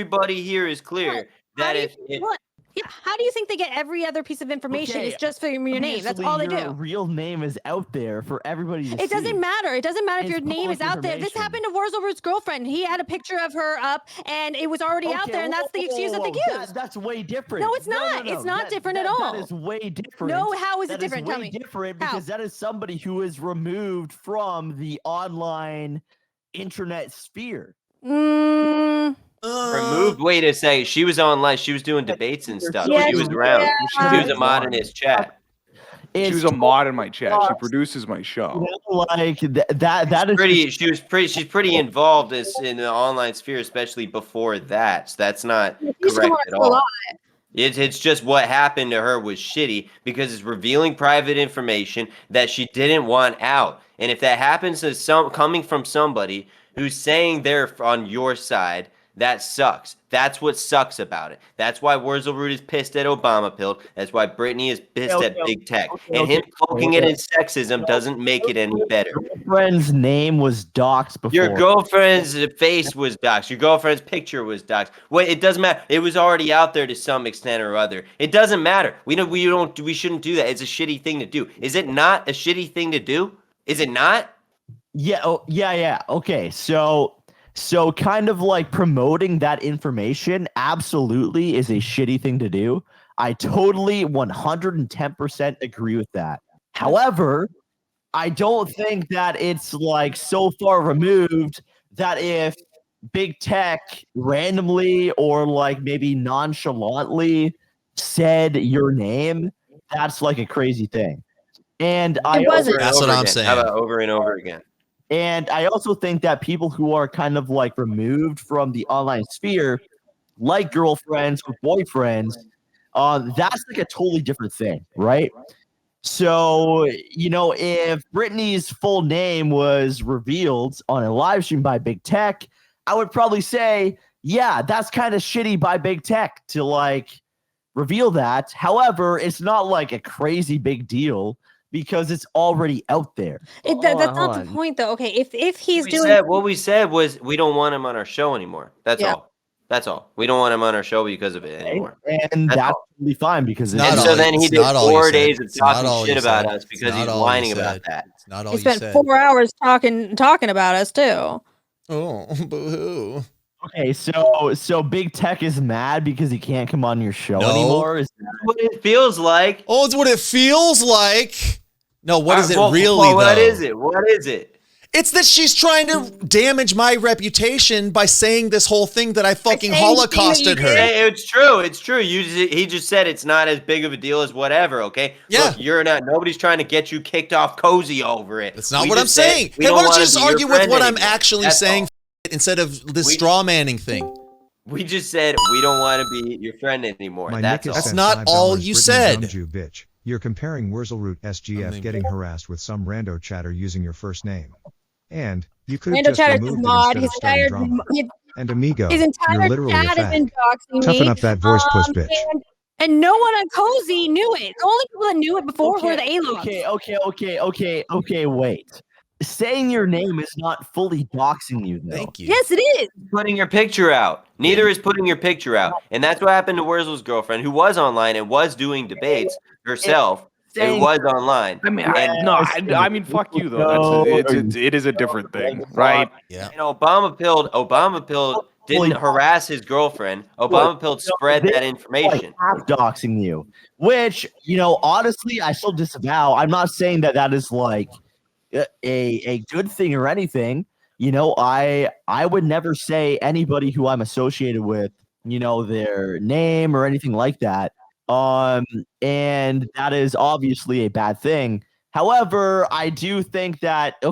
everybody here is clear that how do you think they get every other piece of information? It's just for your name. That's all they do. Your real name is out there for everybody to see. It doesn't matter. It doesn't matter if your name is out there. This happened to Wurzelroot's girlfriend. He had a picture of her up, and it was already out there, and that's the excuse that they use. That's way different. No, it's not. No. It's not different at all. That is way different. No, how is it different? Tell me. Different because that is somebody who is removed from the online internet sphere. Removed. Wait a second. She was online. She was doing debates and stuff. Yeah, she was around. She was a mod in his chat. She was a mod in my chat. She produces my show. Like that is pretty. She's pretty involved in the online sphere, especially before that. So that's not correct at all. It's just what happened to her was shitty because it's revealing private information that she didn't want out. And if that happens to coming from somebody who's saying they're on your side, that sucks. That's what sucks about it. That's why Wurzelroot is pissed at Obama Pilled. That's why Brittany is pissed at Big Tech. And him cloaking it in sexism doesn't make it any better. Your girlfriend's name was doxed before. Your girlfriend's face was doxed. Your girlfriend's picture was doxed. Wait, it doesn't matter. It was already out there to some extent or other. It doesn't matter. We shouldn't do that. It's a shitty thing to do. Is it not a shitty thing to do? Is it not? Yeah. Oh, yeah. Okay. So kind of like promoting that information absolutely is a shitty thing to do. I totally 110% agree with that. However, I don't think that it's like so far removed that if Big Tech randomly or like maybe nonchalantly said your name, that's like a crazy thing. And that's what I'm saying. How about over and over again? And I also think that people who are kind of like removed from the online sphere, like girlfriends or boyfriends, that's like a totally different thing, right? So, if Brittany's full name was revealed on a live stream by Big Tech, I would probably say, yeah, that's kind of shitty by Big Tech to like reveal that. However, it's not like a crazy big deal, because it's already out there. That's not the point, though. Okay, if he's what we said was we don't want him on our show anymore. That's all. That's all. We don't want him on our show because of it anymore. And that's totally fine because so then he did 4 days of talking shit about us because he's whining about that. It's not all he spent 4 hours talking about us too. Oh, boo-hoo. Okay, so Big Tech is mad because he can't come on your show anymore? Is that what it feels like? Oh, it's what it feels like. No, what is it really, though? What is it? What is it? It's that she's trying to damage my reputation by saying this whole thing that I fucking holocausted her. It's true. It's true. He just said it's not as big of a deal as whatever, okay? Yeah. Look, nobody's trying to get you kicked off Cozy over it. That's not what I'm saying. Hey, why don't you just argue with what I'm actually saying instead of this straw manning thing? We just said we don't want to be your friend anymore. That's not all you said. You bitch. You're comparing Wurzelroot SGF getting harassed with some rando chatter using your first name. And you could have just removed it instead of starting drama. And amigo, you're literally a fag. Toughen up that voice, puss bitch. And no one on Cozy knew it. The only people that knew it before were the A-logs. Okay, wait. Saying your name is not fully doxing you, though. Thank you. Yes, it is. Putting your picture out. Neither is putting your picture out. And that's what happened to Wurzel's girlfriend, who was online and was doing debates herself. It was online. I mean, fuck you though. It is a different thing, right? Yeah. And Obama Pilled didn't harass his girlfriend. Obama Pilled spread that information. Doxing you, which honestly, I still disavow. I'm not saying that is like a good thing or anything. I would never say anybody who I'm associated with, their name or anything like that. And that is obviously a bad thing. However, I do think that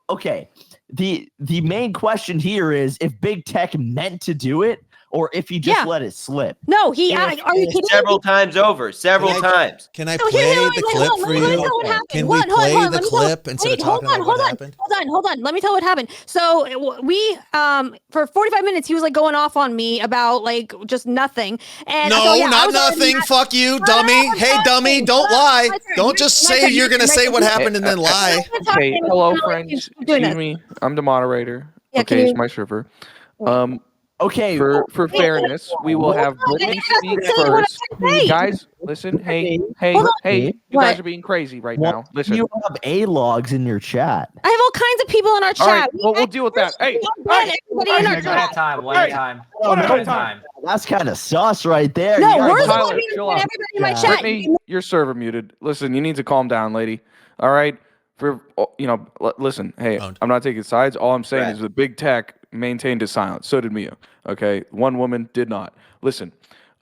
okay. The main question here is if Big Tech meant to do it or if he just let it slip. No, are you kidding several times over. Several times. Can I play the clip for you? Can we play the clip instead of talking about what happened? Hold on. Let me tell what happened. So we for 45 minutes he was like going off on me about like just nothing. And not nothing. Fuck you, dummy. Hey, dummy, don't lie. Don't just say you're gonna say what happened and then lie. Okay, hello friends. Excuse me. I'm the moderator. Okay, it's my server. Okay. For fairness, we will have Brittany speak first. Guys, listen. Hey, you guys are being crazy right now. Listen. You have A-logs in your chat. I have all kinds of people in our chat. All right, well, we'll deal with that. Hey, everybody in our chat. One at a time. One at a time. That's kind of sus right there. No, we're Tyler, chill out. everybody in my chat. Brittany, your server muted. Listen, you need to calm down, lady. All right. Listen. Hey, I'm not taking sides. All I'm saying is that BigTech maintained his silence. So did Mia. Okay, one woman did not. Listen,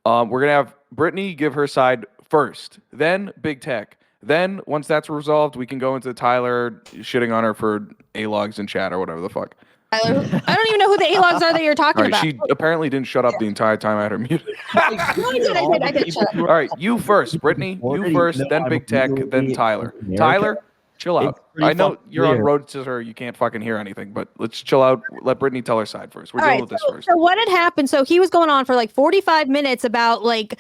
we're gonna have Brittany give her side first, then BigTech. Then once that's resolved, we can go into Tyler shitting on her for A-logs in chat or whatever the fuck. Tyler, I don't even know who the A-logs are that you're talking about. She apparently didn't shut up the entire time I had her muted. I did. Shut up. All right, you first, Brittany. You first, then BigTech, then Tyler. Tyler, chill out. I know you're on road to her. You can't fucking hear anything, but let's chill out. Let Brittany tell her side first. We're dealing with this first. So what had happened? So he was going on for like 45 minutes about like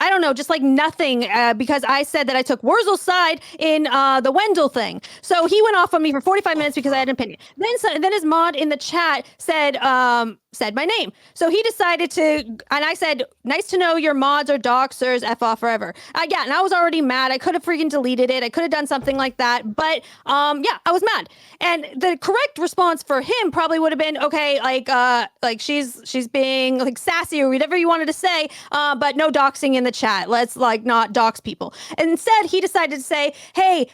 I don't know, just like nothing, because I said that I took Wurzel's side in the Wendell thing. So he went off on me for 45 minutes because I had an opinion. Then his mod in the chat said my name. So he decided to, and I said, nice to know your mods are doxers, F off forever. Yeah, and I was already mad. I could have freaking deleted it. I could have done something like that. But yeah, I was mad. And the correct response for him probably would have been, okay, like she's being like sassy or whatever you wanted to say, but no doxing in the chat. Let's like not dox people. And instead he decided to say, hey,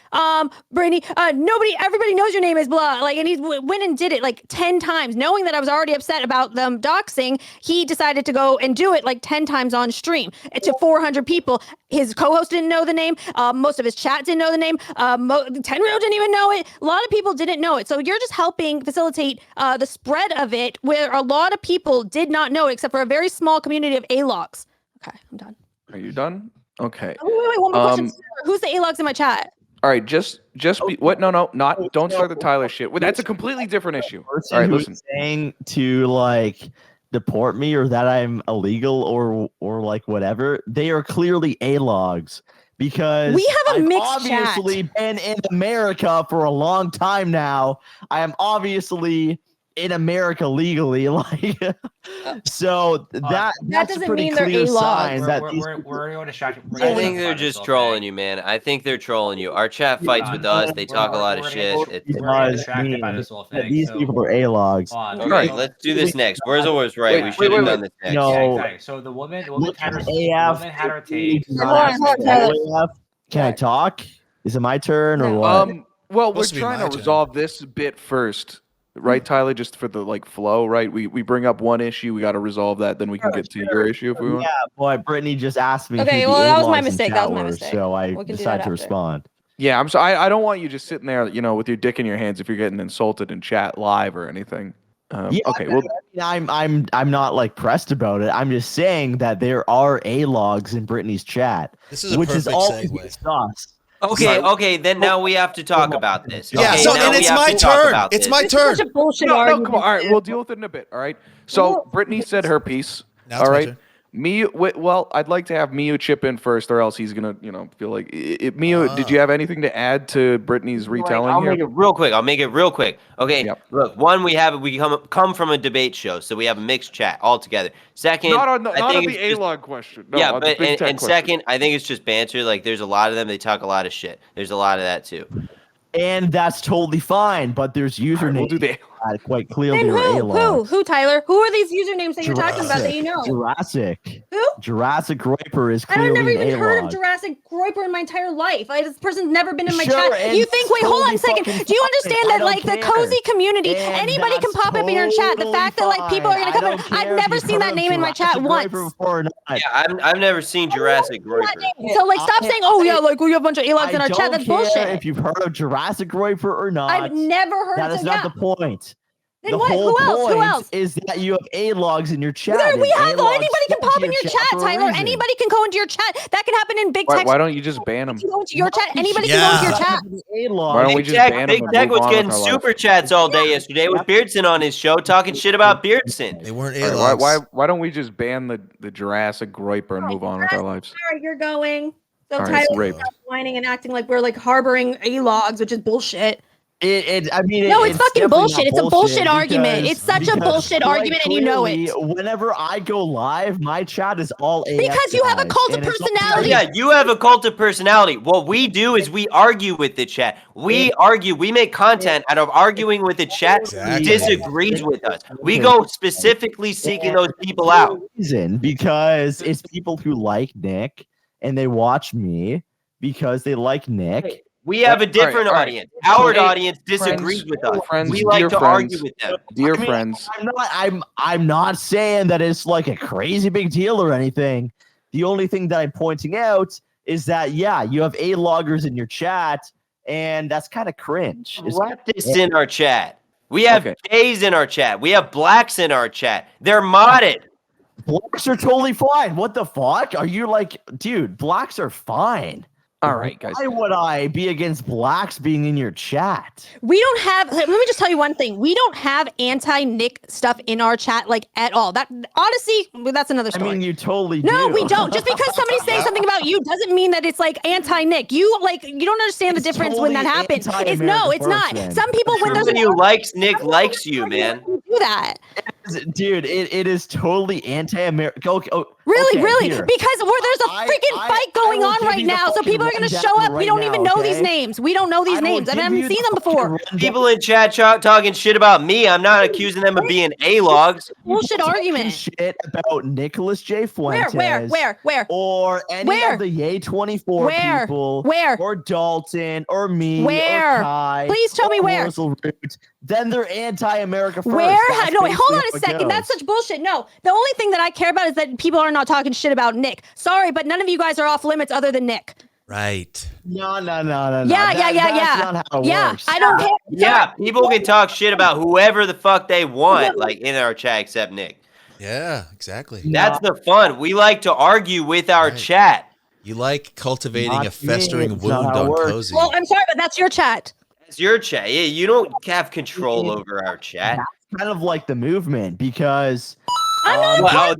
Brittany, everybody knows your name is blah. Like, and he went and did it like 10 times, knowing that I was already upset about them doxing. He decided to go and do it like 10 times on stream to 400 people. His co-host didn't know the name. Most of his chat didn't know the name. Tenrio didn't even know it. A lot of people didn't know it. So you're just helping facilitate the spread of it, where a lot of people did not know it, except for a very small community of A-logs. Okay, I'm done. Are you done? Okay. Oh, wait, one more question. Who's the A-logs in my chat? All right, just be what? No, don't start the Tyler shit. That's a completely different issue. All right, listen. Saying to like deport me or that I'm illegal or like whatever, they are clearly A-logs because we have a mixed obviously been in America for a long time now. I am obviously in America legally, like so that's doesn't a pretty mean they're clear A-logs. sign that We're going to shut. I think they're just trolling you, man. I think they're trolling you. Our chat fights with us. They talk a lot of shit. We're distracted by this whole thing. These people are A-logs. All right, let's do this next. Wurzel was right. We should have done this next. No. Yeah, exactly. So the woman had her take. Can I talk? Is it my turn or what? Well, we're trying to resolve this bit first. Right, Tyler, just for the like flow, right? We bring up one issue, we got to resolve that, then we can get to your issue if we want. Yeah, boy, Brittany just asked me. Okay, well, that was my mistake. So I decided to respond. Yeah, I'm sorry. I don't want you just sitting there, with your dick in your hands if you're getting insulted in chat live or anything. Okay, well, I'm not like pressed about it. I'm just saying that there are A-logs in Brittany's chat, which is all sus. Okay, then now we have to talk about this. Yeah, okay, so and it's my turn. It's my turn. Such a bullshit no, argument. come on. All right, we'll deal with it in a bit. All right. So Brittany said her piece. All right. Well, I'd like to have Miu chip in first, or else he's gonna, feel like Miu. Did you have anything to add to Brittany's retelling I'll here? make it real quick. Okay, Look, one, we come from a debate show, so we have a mixed chat altogether. Second, not on the A-log question. No, yeah, but and second, I think it's just banter. Like, there's a lot of them. They talk a lot of shit. There's a lot of that too. And that's totally fine, but there's usernames. We'll do the quite clearly. Who, Tyler? Who are these usernames that you're talking about that you know? Jurassic. Who? Jurassic Groiper is clearly I've never even A-log. heard of Jurassic Groiper in my entire life. This person's never been in my chat. You think? Wait, hold on a second. Do you understand that, like, the cozy community, anybody can pop up in your chat? The fact that, like, people are gonna come in. I've never seen that name in my chat once. Yeah, I've never seen Jurassic Groiper. So, like, stop saying, oh yeah, like we have a bunch of A-logs in our chat. That's bullshit. If you've heard of Jurassic Groiper or not, I've never heard of that. That is not the point. Then what? Who else? Is that you have A-logs in your chat? We have anybody can pop in your chat, Tyler. Anybody can go into your chat. That can happen in BigTech. Why don't you just ban them? Go into your chat. Anybody can go into your chat. Why don't we just ban them? BigTech was getting super chats all day yesterday with Beardson on his show talking shit about Beardson. They weren't A-logs. Why don't we just ban the Jurassic Groiper and move on with our lives? All right, you're going. So Tyler's whining and acting like we're like harboring A-logs, which is bullshit. I mean, no, it's fucking bullshit. It's a bullshit because, argument. It's such a bullshit argument, and you know it. Whenever I go live, my chat is all AF because you have a cult of personality. Yeah, you have a cult of personality. What we do is we argue with the chat. We argue. We make content out of arguing with the chat who disagrees with us. We go specifically seeking those people out. Because it's people who like Nick and they watch me because they like Nick. We have a different audience. Our audience disagrees with us. We like to argue with them. Dear friends, I'm not saying that it's like a crazy big deal or anything. The only thing that I'm pointing out is that you have A-loggers in your chat, and that's kind of cringe. Leftists in our chat. We have gays in our chat. We have blacks in our chat. They're modded. Blacks are totally fine. What the fuck? Are you like, dude? Blacks are fine. All right, guys. Why would I be against blacks being in your chat? We don't have. Let me just tell you one thing. We don't have anti-Nick stuff in our chat like at all. That honestly, that's another story. I mean, you totally do. No, we don't. Just because somebody's saying something about you doesn't mean that it's like anti-Nick. You don't understand the difference totally when that happens. It's not. Some people when there's somebody who likes Nick likes you, man. Do that, dude. It is totally anti-American. Really? Here. Because there's a freaking fight going on right now, so people are going to show up. We don't even know these names. We don't know these names. I haven't seen them before. People in chat talking shit about me. I'm not accusing them of being A-logs. Bullshit argument. Shit about Nicholas J. Fuentes. Where? Or any of the Yay 24 people. Where? Or Dalton. Or me. Where? Or Kai, please tell me where. Then they're anti-America first. Where? No, wait, hold on a second. That's such bullshit. No, the only thing that I care about is that people are not talking shit about Nick. Sorry, but none of you guys are off limits other than Nick. Right. No. Yeah. That's not how it works. I don't care. Yeah, people can talk shit about whoever the fuck they want, like in our chat, except Nick. Yeah, exactly. That's the fun. We like to argue with our chat. You like cultivating a festering wound on Cozy. Well, I'm sorry, but that's your chat. It's your chat. Yeah, you don't have control over our chat. That's kind of like the movement because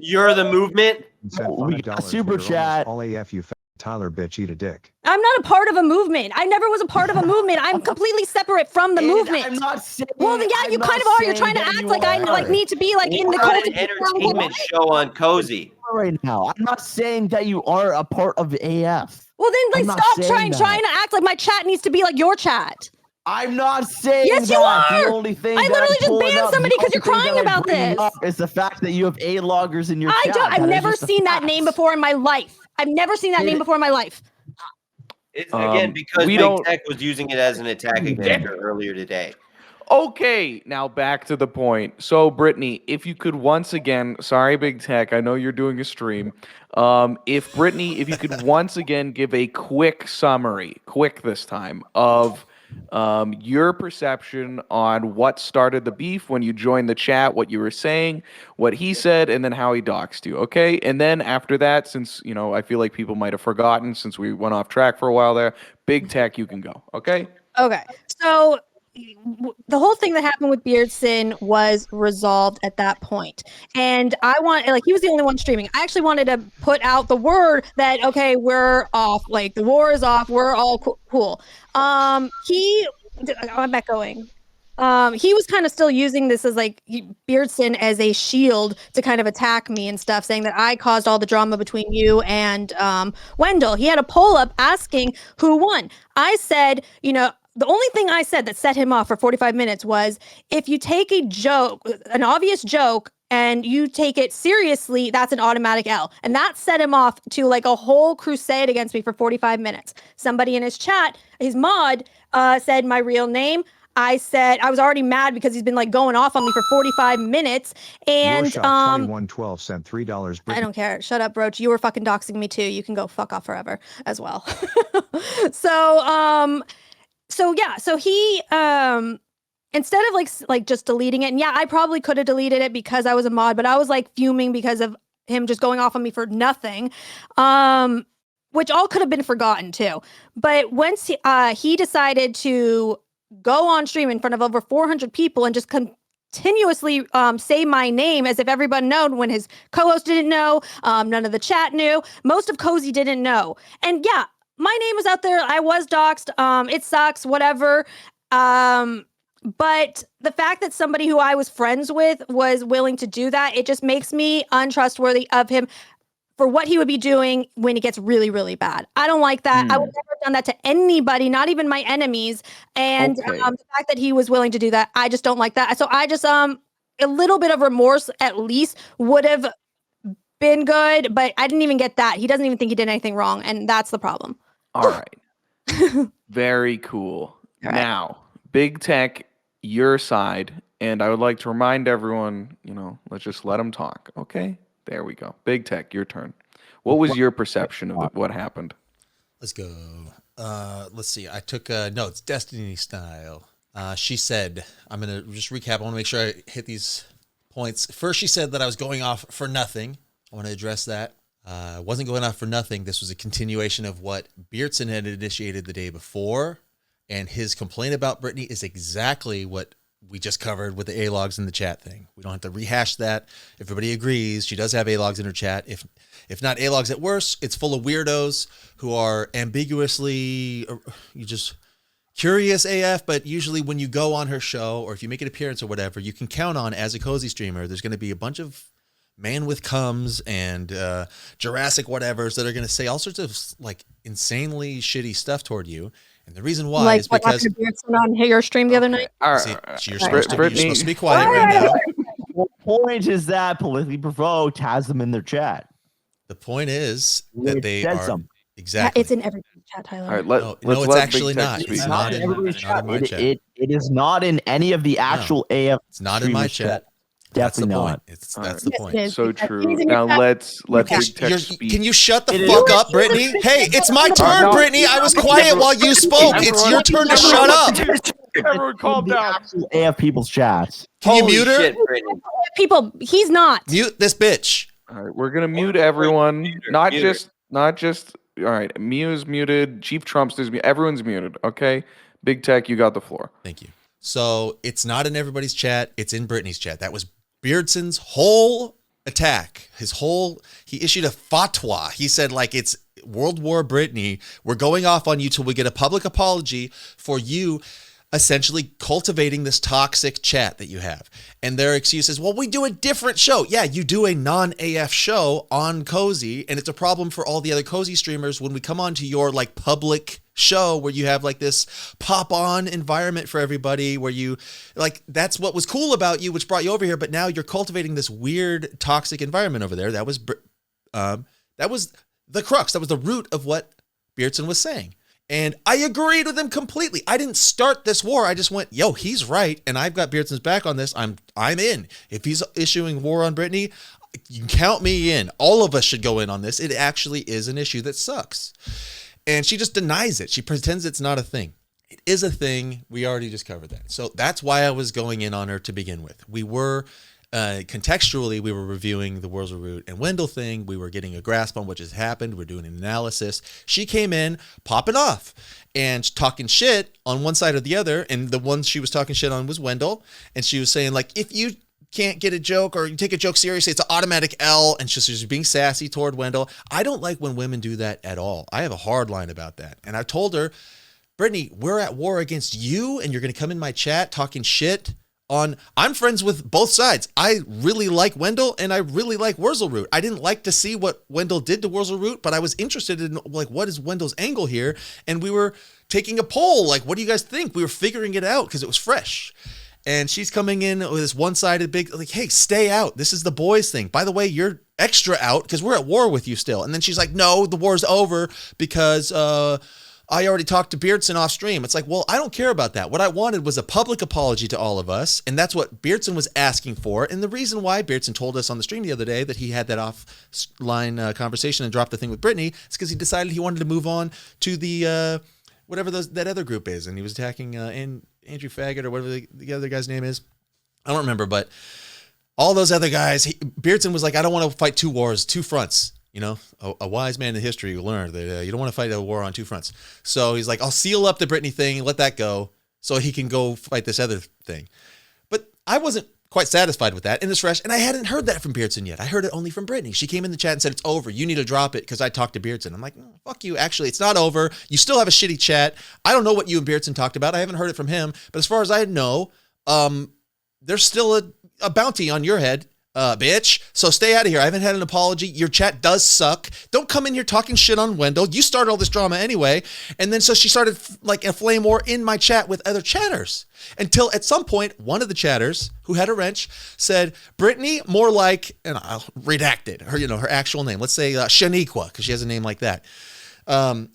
you're the movement. We got a super chat. All AF, you fat Tyler bitch, eat a dick. I'm not a part of a movement. I never was a part of a movement. I'm completely separate from the movement. I'm not saying. Well, yeah, you kind of are. You're trying to act like I need to be like in the an entertainment show on Cozy right now. I'm not saying that you are a part of AF. Well, then stop trying to act like my chat needs to be like your chat. I'm not saying yes, you are. The only thing I literally just banned somebody because you're crying about this. Is the fact that you have A-loggers in your chat. I've never seen that name before in my life. I've never seen that name before in my life. It's, again, because BigTech was using it as an attack against her earlier today. Okay, now back to the point. So, Brittany, if you could once again, sorry, BigTech, I know you're doing a stream. If you could once again give a quick summary, quick this time, of your perception on what started the beef when you joined the chat, what you were saying, what he said, and then how he doxed you, okay? And then after that, since, I feel like people might have forgotten since we went off track for a while there, BigTech, you can go, okay? Okay, so the whole thing that happened with Beardson was resolved at that point. And he was the only one streaming. I actually wanted to put out the word that, okay, we're off. Like, the war is off. We're all cool. I'm back going. He was kind of still using this as Beardson as a shield to kind of attack me and stuff, saying that I caused all the drama between you and Wendell. He had a poll up asking who won. I said, the only thing I said that set him off for 45 minutes was, if you take a joke, an obvious joke, and you take it seriously, that's an automatic L. And that set him off to a whole crusade against me for 45 minutes. Somebody in his chat, his mod, said my real name. I said I was already mad because he's been going off on me for 45 minutes. And 2112 sent $3. I don't care. Shut up, Broach. You were fucking doxing me too. You can go fuck off forever as well. So he instead of just deleting it, and I probably could have deleted it because I was a mod, but I was fuming because of him just going off on me for nothing, which all could have been forgotten too. But once he decided to go on stream in front of over 400 people and just continuously say my name as if everybody knew, when his co-host didn't know, none of the chat knew, most of Cozy didn't know, and my name was out there. I was doxxed. It sucks, whatever. But the fact that somebody who I was friends with was willing to do that, it just makes me untrustworthy of him for what he would be doing when it gets really, really bad. I don't like that. I would never have done that to anybody, not even my enemies. And the fact that he was willing to do that, I just don't like that. So I just, a little bit of remorse at least would have been good, but I didn't even get that. He doesn't even think he did anything wrong. And that's the problem. All right. Very cool. Right. Now, BigTech, your side. And I would like to remind everyone, let's just let him talk. Okay. There we go. BigTech, your turn. What was your perception of what happened? Let's go. Let's see. I took notes, Destiny style. She said, I'm going to just recap. I want to make sure I hit these points. First, she said that I was going off for nothing. I want to address that. Wasn't going off for nothing. This was a continuation of what Beardson had initiated the day before. And his complaint about Brittany is exactly what we just covered with the A-logs in the chat thing. We don't have to rehash that. Everybody agrees. She does have A-logs in her chat. If not A-logs at worst, it's full of weirdos who are ambiguously, you just curious AF, but usually when you go on her show or if you make an appearance or whatever, you can count on as a cozy streamer, there's going to be a bunch of man with cums and Jurassic whatevers that are going to say all sorts of like insanely shitty stuff toward you. And the reason why is because on your stream the other night. See, you're supposed to be quiet right now. The point is that Politically Provoked has them in their chat. The point is that they are some. Exactly. Yeah, it's in every chat, Tyler. All right, no, it's actually not. It's not in my chat. It is not in any of the actual AF. It's not in my chat. Definitely not. That's the point. So true. Now let's BigTech speak. Can you shut the fuck up, Brittany? Hey, it's my turn, Brittany. I was quiet while you spoke. It's your turn to shut up. Everyone calm down. Actual AF people's chats. Can you mute her? People, he's not. Mute this bitch. All right, we're gonna mute everyone. Not just. All right, Mew's muted. Chief Trumpster's muted. Everyone's muted. Okay, BigTech, you got the floor. Thank you. So it's not in everybody's chat. It's in Brittany's chat. That was Beardson's whole attack. He issued a fatwa. He said, like, it's World War Brittany. We're going off on you till we get a public apology for you essentially cultivating this toxic chat that you have. And their excuse is, well, we do a different show. Yeah, you do a non-AF show on Cozy, and it's a problem for all the other Cozy streamers when we come on to your like public show where you have like this pop-on environment for everybody where you like, that's what was cool about you, which brought you over here, but now you're cultivating this weird toxic environment over there. That was the crux. That was the root of what Beardson was saying. And I agreed with him completely. I didn't start this war. I just went, yo, he's right. And I've got Beardson's back on this. I'm in. If he's issuing war on Brittany, you can count me in. All of us should go in on this. It actually is an issue that sucks. And she just denies it. She pretends it's not a thing. It is a thing. We already just covered that. So that's why I was going in on her to begin with. We were contextually, we were reviewing the Wurzel Root and Wendell thing. We were getting a grasp on what just happened. We're doing an analysis. She came in popping off and talking shit on one side or the other. And the one she was talking shit on was Wendell. And she was saying, like, if you can't get a joke or you take a joke seriously, it's an automatic L. And she's being sassy toward Wendell. I don't like when women do that at all. I have a hard line about that. And I told her, Brittany, we're at war against you and you're going to come in my chat talking shit on, I'm friends with both sides. I really like Wendell and I really like Wurzel Root. I didn't like to see what Wendell did to Wurzel Root, but I was interested in like, what is Wendell's angle here? And we were taking a poll. Like, what do you guys think? We were figuring it out because it was fresh. And she's coming in with this one-sided big, like, hey, stay out. This is the boys thing. By the way, you're extra out because we're at war with you still. And then she's like, no, the war's over because, I already talked to Beardson off stream. It's like, well, I don't care about that. What I wanted was a public apology to all of us. And that's what Beardson was asking for. And the reason why Beardson told us on the stream the other day that he had that offline conversation and dropped the thing with Brittany is because he decided he wanted to move on to the, whatever that other group is. And he was attacking Andrew Faggot or whatever the other guy's name is. I don't remember, but all those other guys, Beardson was like, I don't want to fight two wars, two fronts. You know, a wise man in history learned that you don't want to fight a war on two fronts. So he's like, I'll seal up the Brittany thing, let that go, so he can go fight this other thing. But I wasn't quite satisfied with that, and it's fresh. And I hadn't heard that from Beardson yet. I heard it only from Brittany. She came in the chat and said, it's over. You need to drop it because I talked to Beardson. I'm like, oh, fuck you. Actually, it's not over. You still have a shitty chat. I don't know what you and Beardson talked about. I haven't heard it from him. But as far as I know, there's still a bounty on your head, bitch. So stay out of here. I haven't had an apology. Your chat does suck. Don't come in here talking shit on Wendell. You started all this drama anyway. And then so she started like a flame war in my chat with other chatters until at some point, one of the chatters who had a wrench said, Brittany, more like, and I'll redact it, her, her actual name. Let's say Shaniqua, because she has a name like that.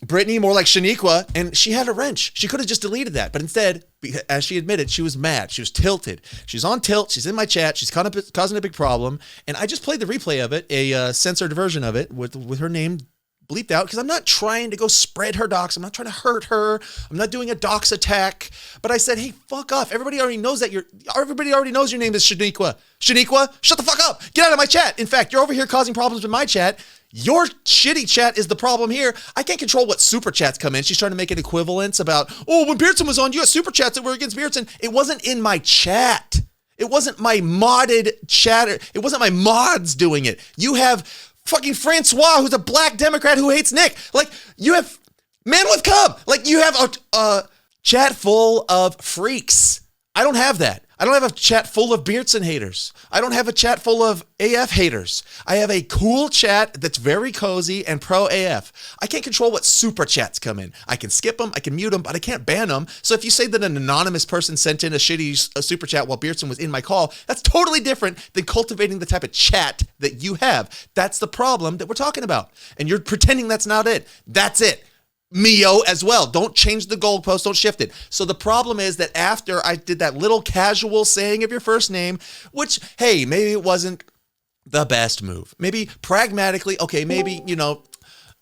Brittany, more like Shaniqua, and she had a wrench. She could have just deleted that, but instead, as she admitted, she was mad. She was tilted. She's on tilt. She's in my chat. She's kind of causing a big problem, and I just played the replay of it, a censored version of it with her name bleeped out, because I'm not trying to go spread her dox. I'm not trying to hurt her. I'm not doing a dox attack, but I said, hey, fuck off. Everybody already knows that everybody already knows your name is Shaniqua. Shaniqua, shut the fuck up. Get out of my chat. In fact, you're over here causing problems in my chat. Your shitty chat is the problem here. I can't control what super chats come in. She's trying to make an equivalence about, oh, when Beardson was on, you had super chats that were against Beardson. It wasn't in my chat. It wasn't my modded chatter. It wasn't my mods doing it. You have fucking Francois, who's a black Democrat who hates Nick. Like, you have Man with Cub. Like, you have a chat full of freaks. I don't have that. I don't have a chat full of Beardson haters. I don't have a chat full of AF haters. I have a cool chat that's very cozy and pro AF. I can't control what super chats come in. I can skip them, I can mute them, but I can't ban them. So if you say that an anonymous person sent in a super chat while Beardson was in my call, that's totally different than cultivating the type of chat that you have. That's the problem that we're talking about. And you're pretending that's not it. That's it. Mio as well. Don't change the goalpost. Don't shift it. So the problem is that after I did that little casual saying of your first name, which, hey, maybe it wasn't the best move. Maybe pragmatically, okay, maybe,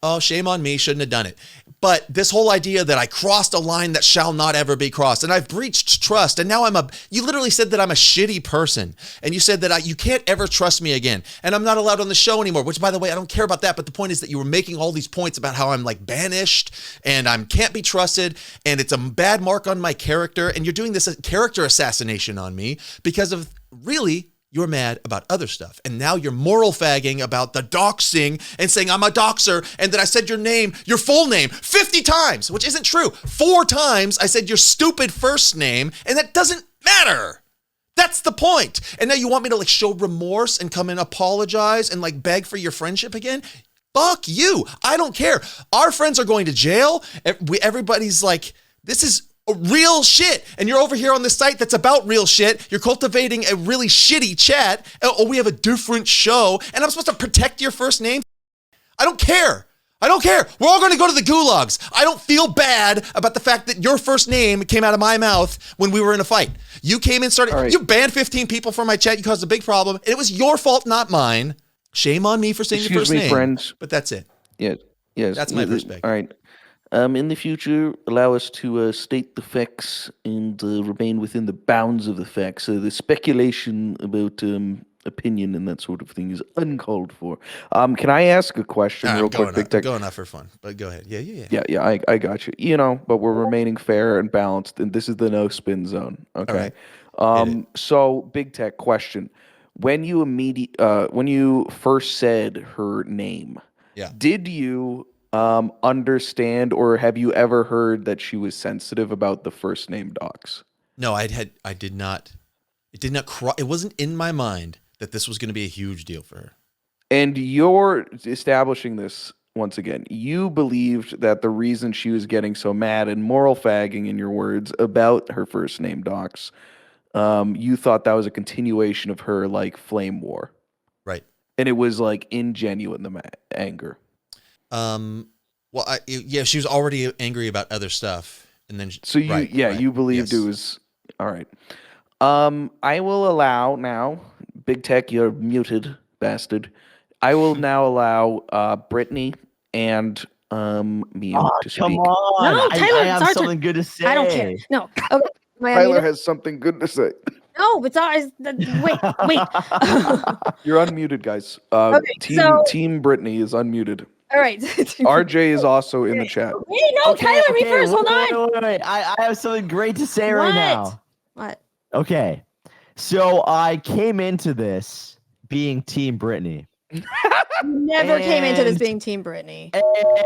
oh, shame on me, shouldn't have done it. But this whole idea that I crossed a line that shall not ever be crossed, and I've breached trust, and now you literally said that I'm a shitty person, and you said that you can't ever trust me again, and I'm not allowed on the show anymore, which, by the way, I don't care about that, but the point is that you were making all these points about how I'm like banished, and I can't be trusted, and it's a bad mark on my character, and you're doing this character assassination on me because of really you're mad about other stuff. And now you're moral fagging about the doxing and saying I'm a doxer and that I said your full name 50 times, which isn't true. 4 times I said your stupid first name, and that doesn't matter. That's the point. And now you want me to like show remorse and come and apologize and like beg for your friendship again? Fuck you. I don't care. Our friends are going to jail. Everybody's like, this is real shit, and you're over here on this site that's about real shit. You're cultivating a really shitty chat. Oh, we have a different show, and I'm supposed to protect your first name? I don't care. We're all going to go to the gulags. I don't feel bad about the fact that your first name came out of my mouth when we were in a fight. You came and started, right. You banned 15 people from my chat. You caused a big problem. It was your fault, not mine. Shame on me for saying your first name. Friends. But that's it. Yeah. Yes. That's my perspective. All right. In the future, allow us to state the facts and remain within the bounds of the facts. The speculation about opinion and that sort of thing is uncalled for. Can I ask a question real quick, BigTech? I'm going off for fun, but go ahead. Yeah, I got you. But we're remaining fair and balanced, and this is the no spin zone. Okay. Right. So BigTech question: when you first said her name, did you understand, or have you ever heard that she was sensitive about the first name docs? No, I did not. It did not. It wasn't in my mind that this was going to be a huge deal for her. And you're establishing this once again. You believed that the reason she was getting so mad and moral fagging, in your words, about her first name docs, you thought that was a continuation of her like flame war, right? And it was like ingenuine anger. Well, she was already angry about other stuff, and then you believed it was all right. I will allow now, BigTech, you're muted, bastard. I will now allow Brittany and me to speak. Come on, no, Tyler, I have something good to say. I don't care. No, okay. Tyler has something good to say. No, it's ours. Wait. You're unmuted, guys. Team Brittany is unmuted. All right. RJ is also in the chat. Wait, no, Tyler, me first. Hold on. Wait. I have something great to say right now. What? Okay. So I came into this being Team Brittany. Never came into this being Team Brittany.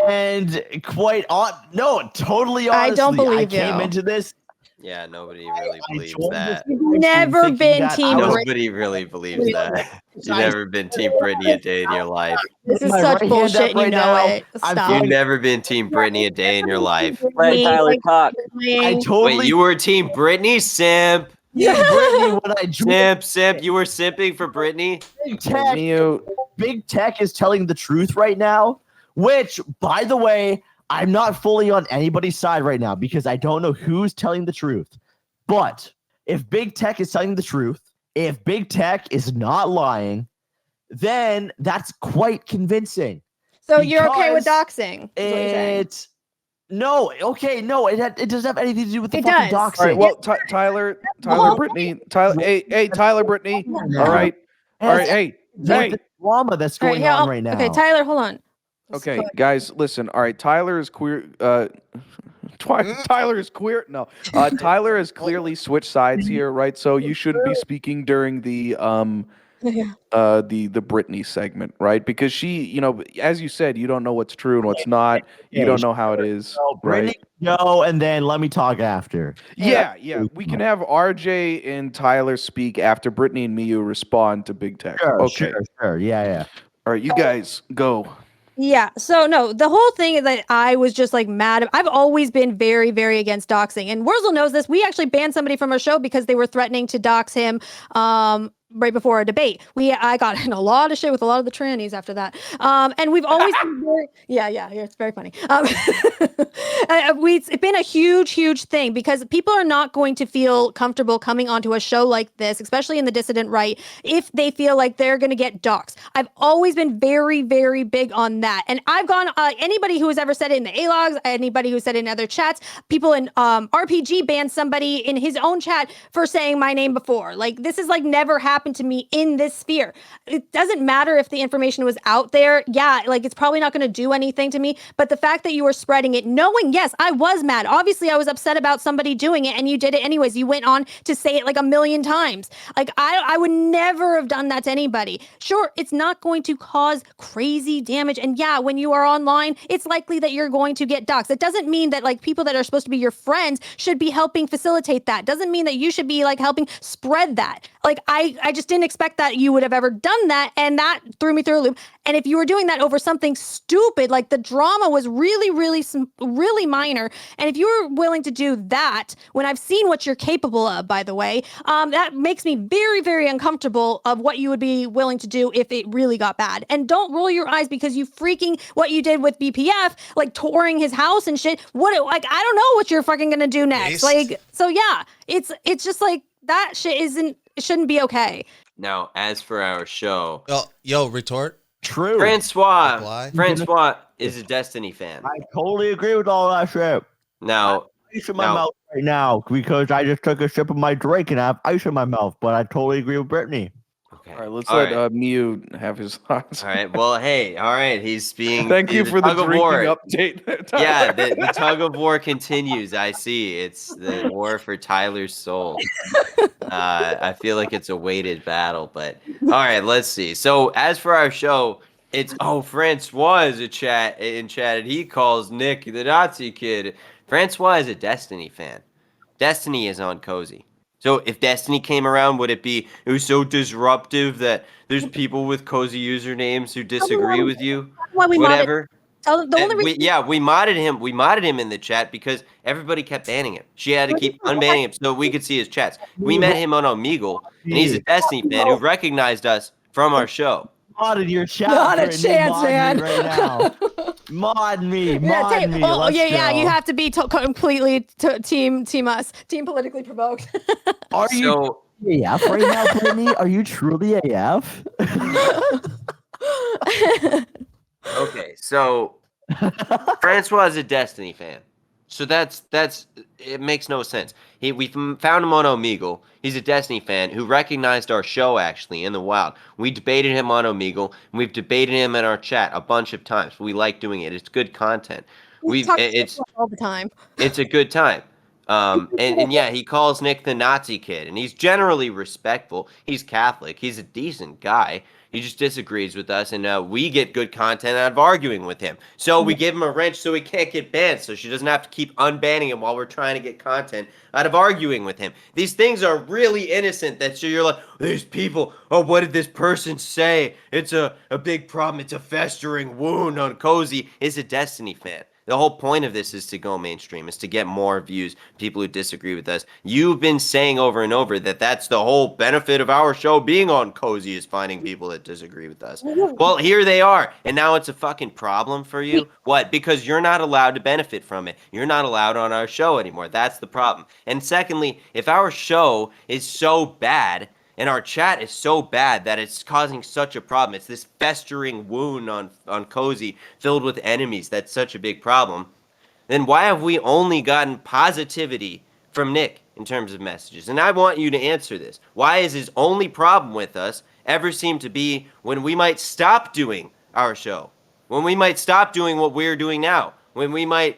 And totally honestly, I don't believe I came into this. Yeah, nobody really believes that. You've never been Team Brittany. Nobody really believes that. You've never been Team Brittany a day in your life. This is such bullshit. You know it. Stop. You've never been Team Brittany a day in your life. Let Tyler talk. Wait, you were Team Brittany, simp. Yeah, Brittany, when I simp. You were simping for Brittany. Big Tech is telling the truth right now. Which, by the way, I'm not fully on anybody's side right now because I don't know who's telling the truth. But if Big Tech is telling the truth, if Big Tech is not lying, then that's quite convincing. So you're okay with doxing? No, it doesn't have anything to do with the fucking doxing. All right, well, Tyler, Brittany, hey, Tyler, Brittany. All right, hey. The drama that's going on right now. Okay, Tyler, hold on. Okay, guys, listen. All right, Tyler is queer. Tyler is queer. No, Tyler has clearly switched sides here, right? So you should be speaking during the Brittany segment, right? Because she, as you said, you don't know what's true and what's not. You don't know how it is, right? No, and then let me talk after. Yeah. We can have RJ and Tyler speak after Brittany and Miyu respond to Big Tech. Sure. Yeah. All right, you guys go. Yeah. So no, the whole thing is that I was just like mad. I've always been very, very against doxing, and Wurzel knows this. We actually banned somebody from our show because they were threatening to dox him. Right before a debate, I got in a lot of shit with a lot of the trannies after that. And we've always been very, yeah, it's very funny. It's been a huge thing because people are not going to feel comfortable coming onto a show like this, especially in the dissident right, if they feel like they're going to get doxxed. I've always been very, very big on that. And I've gone, anybody who has ever said it in the A-logs, anybody who said it in other chats, people in RPG banned somebody in his own chat for saying my name before. Like, this is like never happened to me in this sphere. It doesn't matter if the information was out there. Yeah, like it's probably not going to do anything to me. But the fact that you were spreading it, knowing, yes, I was mad. Obviously, I was upset about somebody doing it and you did it anyways. You went on to say it like 1,000,000 times. Like I would never have done that to anybody. Sure, it's not going to cause crazy damage. And yeah, when you are online, it's likely that you're going to get doxxed. It doesn't mean that like people that are supposed to be your friends should be helping facilitate that. Doesn't mean that you should be like helping spread that. Like I just didn't expect that you would have ever done that, and that threw me through a loop. And if you were doing that over something stupid, like the drama was really minor, and if you were willing to do that, when I've seen what you're capable of, by the way, that makes me very, very uncomfortable of what you would be willing to do if it really got bad. And don't roll your eyes because you freaking what you did with BPF, like touring his house and shit. I don't know what you're fucking gonna do next. Like, so yeah, it's just like that shit shouldn't be okay. Now, as for our show, retort. True. Francois is a Destiny fan. I totally agree with all that shit. Now, ice in my mouth right now because I just took a sip of my drink and I have ice in my mouth. But I totally agree with Brittany. Okay. All right, let's let Miyu have his thoughts. All right. Well, hey. All right. He's being. Thank you for the drinking update. Yeah, the tug of war continues. I see. It's the war for Tyler's soul. I feel like it's a weighted battle, but all right. Let's see. So as for our show, it's Francois is in chat, and he calls Nick the Nazi kid. Francois is a Destiny fan. Destiny is on Cozy. So if Destiny came around, would it was so disruptive that there's people with Cozy usernames who disagree with you? Whatever. We modded him. We modded him in the chat because everybody kept banning him. She had to keep unbanning him so we could see his chats. We met him on Omegle, and he's a Destiny fan who recognized us from our show. Modded your chat. Not a chance, man. Right now. Mod me. Oh, yeah. You have to be completely team us. Team politically provoked. Are you AF right now, Brittany? Are you truly AF? Okay, so Francois is a Destiny fan. So that's it makes no sense. We found him on Omegle. He's a Destiny fan who recognized our show actually in the wild. We debated him on Omegle, and we've debated him in our chat a bunch of times. We like doing it. It's good content. It's all the time. It's a good time. And yeah, he calls Nick the Nazi kid, and he's generally respectful. He's Catholic. He's a decent guy. He just disagrees with us, and we get good content out of arguing with him. So we give him a wrench so he can't get banned, so she doesn't have to keep unbanning him while we're trying to get content out of arguing with him. These things are really innocent that you're like, these people, oh, what did this person say? It's a big problem. It's a festering wound on Cozy. Is a Destiny fan. The whole point of this is to go mainstream, is to get more views, people who disagree with us. You've been saying over and over that that's the whole benefit of our show being on Cozy, is finding people that disagree with us. Well, here they are, and now it's a fucking problem for you. What? Because you're not allowed to benefit from it. You're not allowed on our show anymore. That's the problem. And secondly, if our show is so bad, and our chat is so bad that it's causing such a problem, it's this festering wound on Cozy filled with enemies, that's such a big problem, then why have we only gotten positivity from Nick in terms of messages? And I want you to answer this. Why is his only problem with us ever seem to be when we might stop doing our show? When we might stop doing what we're doing now? When we might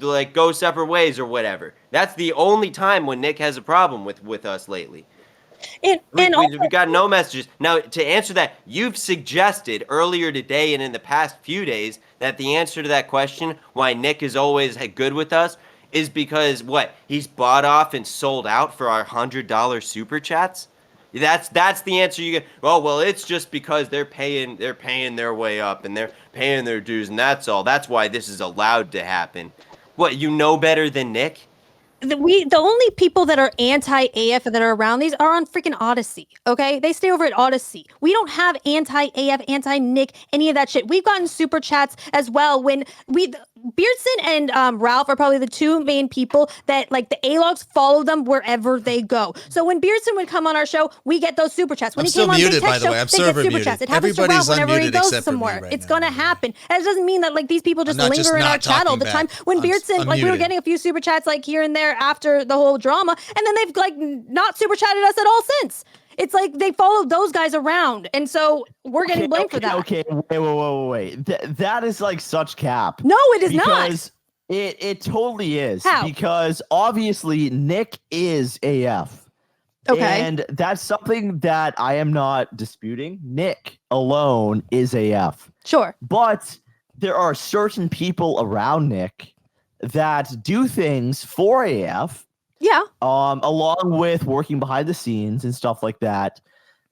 like go separate ways or whatever? That's the only time when Nick has a problem with us lately. We got no messages. Now, to answer that, you've suggested earlier today and in the past few days that the answer to that question, why Nick is always good with us, is because what? He's bought off and sold out for our $100 super chats? That's the answer you get. Oh, well, it's just because they're paying their way up and they're paying their dues, and that's all. That's why this is allowed to happen. What, you know better than Nick? The only people that are anti-AF that are around these are on freaking Odyssey, okay? They stay over at Odyssey. We don't have anti-AF, anti-Nick, any of that shit. We've gotten super chats as well when Beardson and Ralph are probably the two main people that, like, the A-logs follow them wherever they go. So when Beardson would come on our show, we get those super chats. When he came on BigTech show, they get super chats. It happens to Ralph whenever he goes somewhere. It's going to happen. And it doesn't mean that, like, these people just linger in our chat all the time. When Beardson, like, we were getting a few super chats, like, here and there after the whole drama, and then they've, like, not super chatted us at all since. It's like they follow those guys around, and so we're getting blamed for that. Okay, wait. That is like such cap. No, it is because not. It totally is. How? Because obviously Nick is AF. Okay. And that's something that I am not disputing. Nick alone is AF. Sure. But there are certain people around Nick that do things for AF. Yeah. Along with working behind the scenes and stuff like that,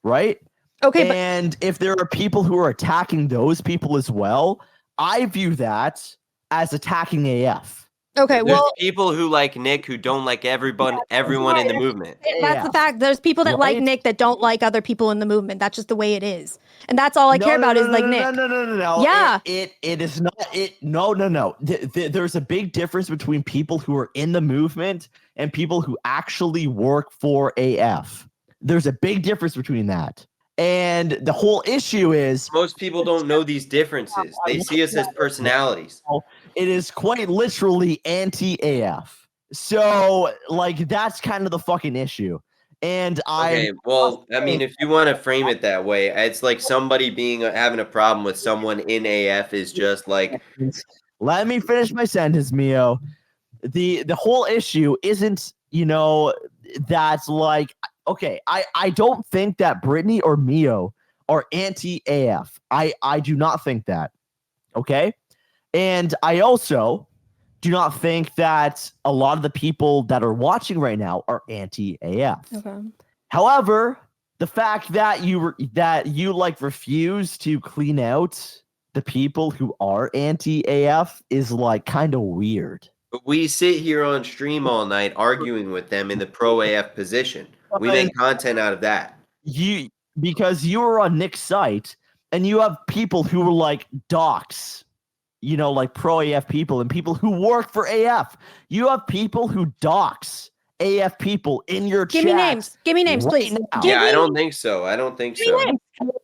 right? Okay. And if there are people who are attacking those people as well, I view that as attacking AF. Okay, There's people who like Nick who don't like everyone in the movement. That's the fact. There's people that like Nick that don't like other people in the movement. That's just the way it is. And that's all I care about is like Nick. No. Yeah. It is not it. No. There's a big difference between people who are in the movement and people who actually work for AF. There's a big difference between that. And the whole issue is most people don't know these differences. They see us as personalities. It is quite literally anti-AF. So, like, that's kind of the fucking issue. And I mean, if you want to frame it that way, it's like somebody having a problem with someone in AF is just like. Let me finish my sentence, Mio. The whole issue isn't, that's like. Okay, I don't think that Brittany or Mio are anti-AF. I do not think that. Okay? And I also do not think that a lot of the people that are watching right now are anti-AF. Okay. However, the fact that you refuse to clean out the people who are anti-AF is like kind of weird. But we sit here on stream all night arguing with them in the pro-AF position. We make content out of that. Because you were on Nick's site and you have people who are like docs, like pro-AF people and people who work for AF. You have people who docs AF people in your chat. Give me names, please. I don't think so.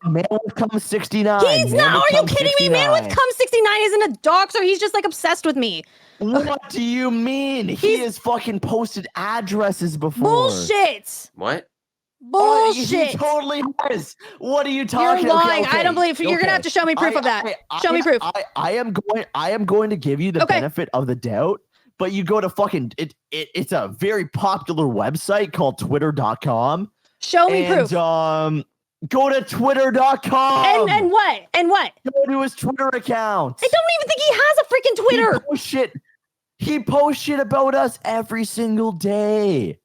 Man with Cum 69. He's not. Are you kidding me? Man with Cum 69 isn't a doxer. He's just like obsessed with me. What do you mean? He has fucking posted addresses before. Bullshit. What? Bullshit. He totally has. What are you talking about? You're lying. Okay. I don't believe you. You're gonna have to show me proof of that. Show me proof. I am going to give you the benefit of the doubt but you go to fucking it's a very popular website called twitter.com. Show me proof. Go to twitter.com. And what? Go to his Twitter account. I don't even think he has a freaking Twitter. He posts shit about us every single day.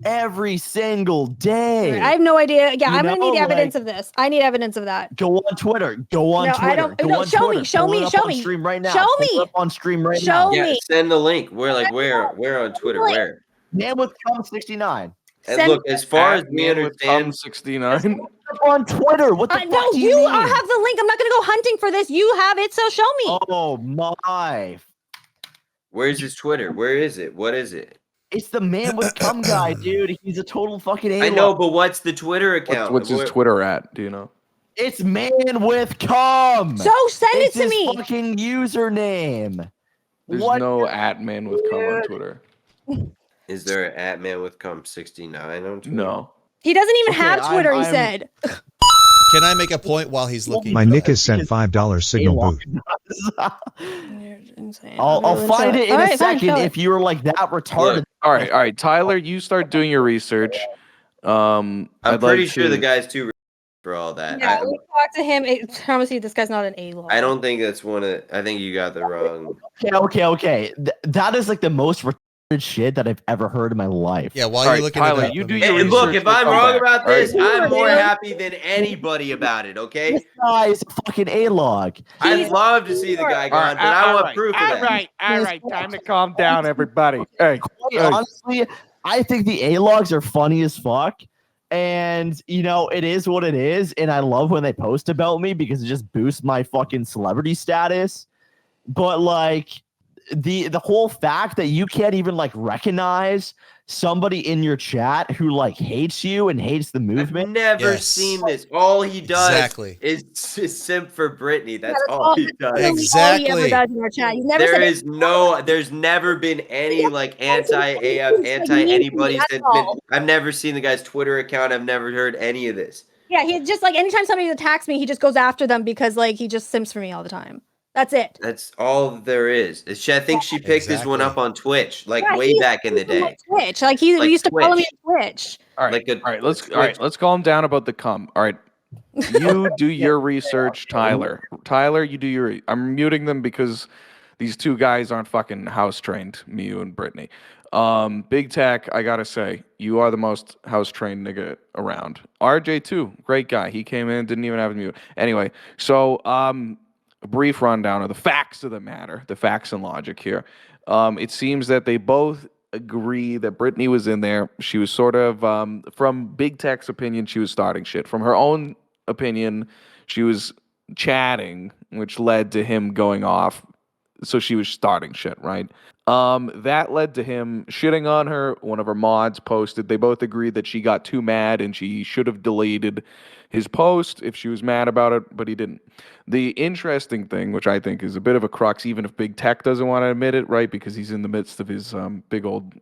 Every single day. I have no idea. Yeah, I'm gonna need evidence of this. I need evidence of that. Go on Twitter. Go on Twitter. I don't. No, show me. Show me. Show me. Stream right now. Show me. Up on stream right now. Show me. Yeah, send the link. Where on Twitter? Where? Man with cum 69. And look, as far as we understand, 69 on Twitter. What the fuck no, do you mean? have the link. I'm not gonna go hunting for this. You have it, so show me. Oh my. Where's his Twitter? Where is it? What is it? It's the man with cum guy, dude. He's a total fucking A-log. I know, but what's the Twitter account? What's his Twitter at? Do you know? It's man with cum. So send it to me. His fucking username. There's no at man with cum on Twitter. Is there an at man with cum 69 on Twitter? No. He doesn't even have Twitter. He said. Can I make a point while he's looking? My Nick has sent $5 signal boot. I'll find it in a second if you were like that retarded. All right, Tyler, you start doing your research. I'm pretty sure the guy's too for all that. Yeah, we talked to him. I promise you, this guy's not an A-log. I don't think that's one of. I think you got the wrong. Okay. That is like the most retarded shit that I've ever heard in my life. Yeah, while you're looking Tyler, it up, you do Hey, your look, research. if I'm wrong about this, Right. I'm more happy than anybody about it. Okay. This guy is a fucking A-log. I'd love to see the guy gone, but I want proof of that. All right. Time to calm down, everybody. Hey, honestly, I think the A-logs are funny as fuck. And, it is what it is. And I love when they post about me because it just boosts my fucking celebrity status. But, like, the whole fact that you can't even, like, recognize somebody in your chat who, like, hates you and hates the movement. I've never seen this. All he does is simp for Brittany. That's all he does. Exactly. All he ever does in our chat. He's never there's never been any like anti-AF, anti-anybody. I've never seen the guy's Twitter account. I've never heard any of this. Yeah, he just like anytime somebody attacks me, he just goes after them because like he just simps for me all the time. That's it. That's all there is. I think she picked this one up on Twitch, like way back in the day. Twitch, like he used to follow me on Twitch. All right, let's calm down about the cum. All right, you do your research, Tyler. Tyler, you do your. I'm muting them because these two guys aren't fucking house trained. Me, you, and Brittany. Big Tech, I gotta say, you are the most house trained nigga around. RJ too, great guy. He came in, didn't even have a mute. Anyway, so a brief rundown of the facts of the matter, the facts and logic here. It seems that they both agree that Brittany was in there. She was sort of, from Big Tech's opinion, she was starting shit. From her own opinion, she was chatting, which led to him going off. So she was starting shit, right? That led to him shitting on her. One of her mods posted. They both agreed that she got too mad and she should have deleted his post if she was mad about it, but he didn't. The interesting thing, which I think is a bit of a crux, even if Big Tech doesn't want to admit it, right? Because he's in the midst of his big old,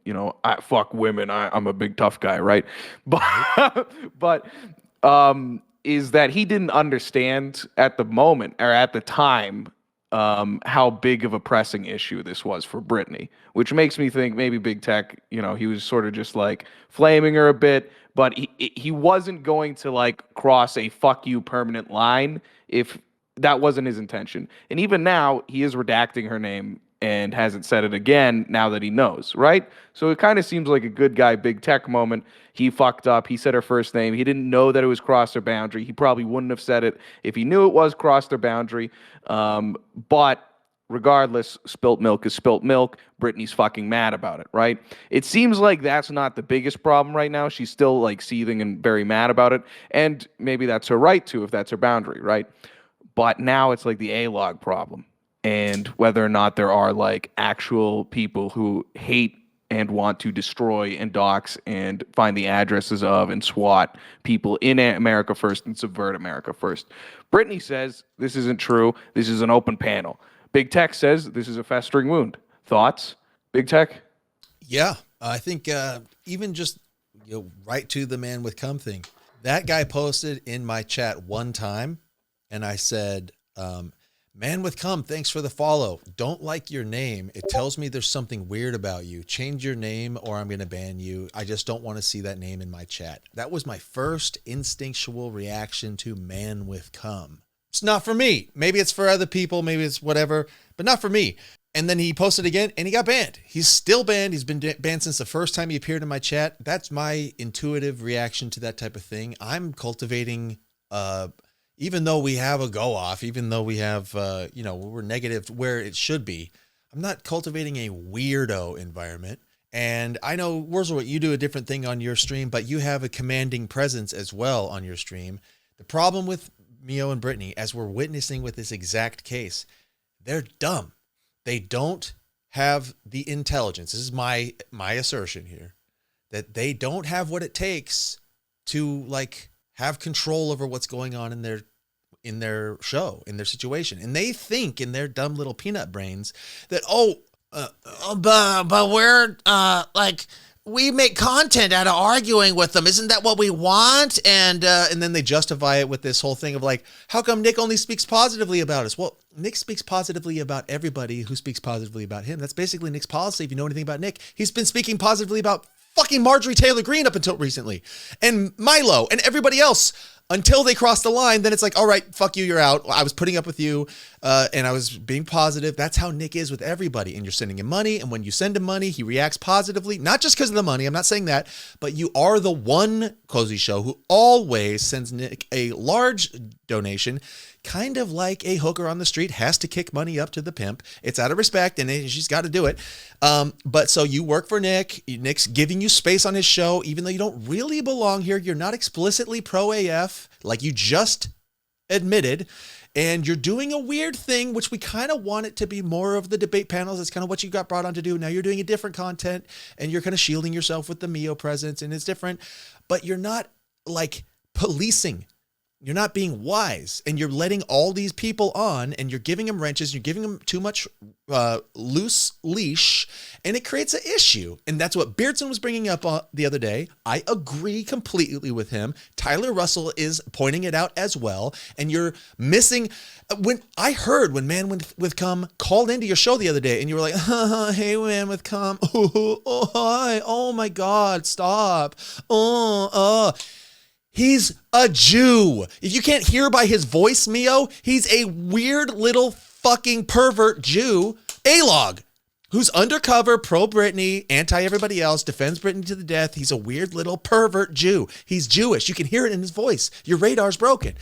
I fuck women. I'm a big tough guy, right? But is that he didn't understand at the moment or at the time how big of a pressing issue this was for Brittany, which makes me think maybe Big Tech, he was sort of just like flaming her a bit, but he wasn't going to like cross a fuck you permanent line if that wasn't his intention. And even now, he is redacting her name and hasn't said it again now that he knows, right? So it kind of seems like a good guy, Big Tech moment. He fucked up. He said her first name. He didn't know that it was crossed their boundary. He probably wouldn't have said it if he knew it was crossed their boundary. But regardless, spilt milk is spilt milk. Brittany's fucking mad about it, right? It seems like that's not the biggest problem right now. She's still like seething and very mad about it. And maybe that's her right to if that's her boundary, right? But now it's like the A-log problem. And whether or not there are like actual people who hate and want to destroy and dox and find the addresses of and swat people in America first and subvert America first. Brittany says this isn't true. This is an open panel. Big Tech says this is a festering wound. Thoughts, Big Tech? Yeah, I think even just right to the man with cum thing. That guy posted in my chat one time, and I said, Man with cum, thanks for the follow. Don't like your name. It tells me there's something weird about you. Change your name or I'm going to ban you. I just don't want to see that name in my chat. That was my first instinctual reaction to man with cum. It's not for me. Maybe it's for other people. Maybe it's whatever, but not for me. And then he posted again and he got banned. He's still banned. He's been banned since the first time he appeared in my chat. That's my intuitive reaction to that type of thing. I'm cultivating, even though we have a go off, even though we have, we're negative where it should be, I'm not cultivating a weirdo environment. And I know, Wurzel, you do a different thing on your stream, but you have a commanding presence as well on your stream. The problem with Mio and Brittany, as we're witnessing with this exact case, they're dumb. They don't have the intelligence. This is my assertion here, that they don't have what it takes to have control over what's going on in their show, in their situation. And they think in their dumb little peanut brains that, but we're we make content out of arguing with them. Isn't that what we want? And then they justify it with this whole thing of how come Nick only speaks positively about us? Well, Nick speaks positively about everybody who speaks positively about him. That's basically Nick's policy. If you know anything about Nick, he's been speaking positively about fucking Marjorie Taylor Greene up until recently, and Milo and everybody else until they cross the line. Then it's all right, fuck you, you're out. I was putting up with you and I was being positive. That's how Nick is with everybody. And you're sending him money. And when you send him money, he reacts positively, not just because of the money. I'm not saying that, but you are the one Cozy Show who always sends Nick a large donation, kind of like a hooker on the street has to kick money up to the pimp. It's out of respect and she's got to do it. But so you work for Nick. Nick's giving you space on his show, even though you don't really belong here. You're not explicitly pro AF, like you just admitted. And you're doing a weird thing, which we kind of want it to be more of the debate panels. That's kind of what you got brought on to do. Now you're doing a different content and you're kind of shielding yourself with the Mio presence, and it's different, but you're not policing. You're not being wise, and you're letting all these people on, and you're giving them wrenches. You're giving them too much loose leash, and it creates an issue. And that's what Beardson was bringing up the other day. I agree completely with him. Tyler Russell is pointing it out as well. And you're missing when Man with Cum called into your show the other day, and you were like, "Hey, Man with Cum, hi, oh my God, stop, He's a Jew. If you can't hear by his voice, Mio, he's a weird little fucking pervert Jew, A-log, who's undercover, pro-Brittany, anti-everybody else, defends Brittany to the death. He's a weird little pervert Jew. He's Jewish. You can hear it in his voice. Your radar's broken.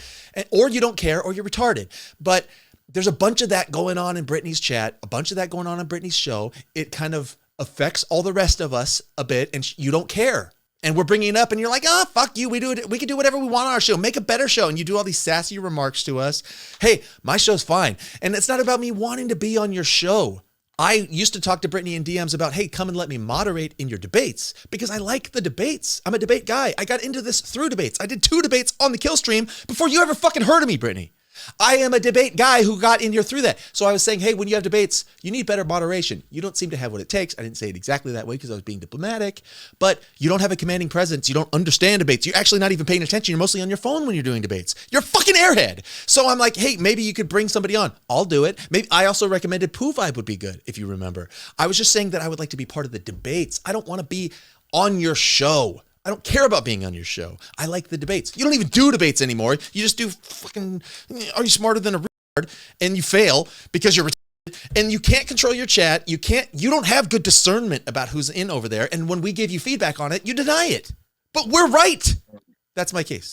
Or you don't care, or you're retarded. But there's a bunch of that going on in Brittany's chat, a bunch of that going on in Brittany's show. It kind of affects all the rest of us a bit, and you don't care. And we're bringing it up and you're like, fuck you. We can do whatever we want on our show. Make a better show. And you do all these sassy remarks to us. Hey, my show's fine. And it's not about me wanting to be on your show. I used to talk to Brittany in DMs about, hey, come and let me moderate in your debates because I like the debates. I'm a debate guy. I got into this through debates. I did 2 debates on the Kill Stream before you ever fucking heard of me, Brittany. I am a debate guy who got in here through that. So I was saying, hey, when you have debates, you need better moderation. You don't seem to have what it takes. I didn't say it exactly that way because I was being diplomatic, but you don't have a commanding presence. You don't understand debates. You're actually not even paying attention. You're mostly on your phone when you're doing debates. You're a fucking airhead. So I'm like, hey, maybe you could bring somebody on. I'll do it. Maybe I also recommended Poo Vibe would be good, if you remember. I was just saying that I would like to be part of the debates. I don't want to be on your show. I don't care about being on your show. I like the debates. You don't even do debates anymore. You just do fucking, are you smarter than a retard? And you fail because you're retarded and you can't control your chat. You don't have good discernment about who's in over there. And when we give you feedback on it, you deny it. But we're right. That's my case.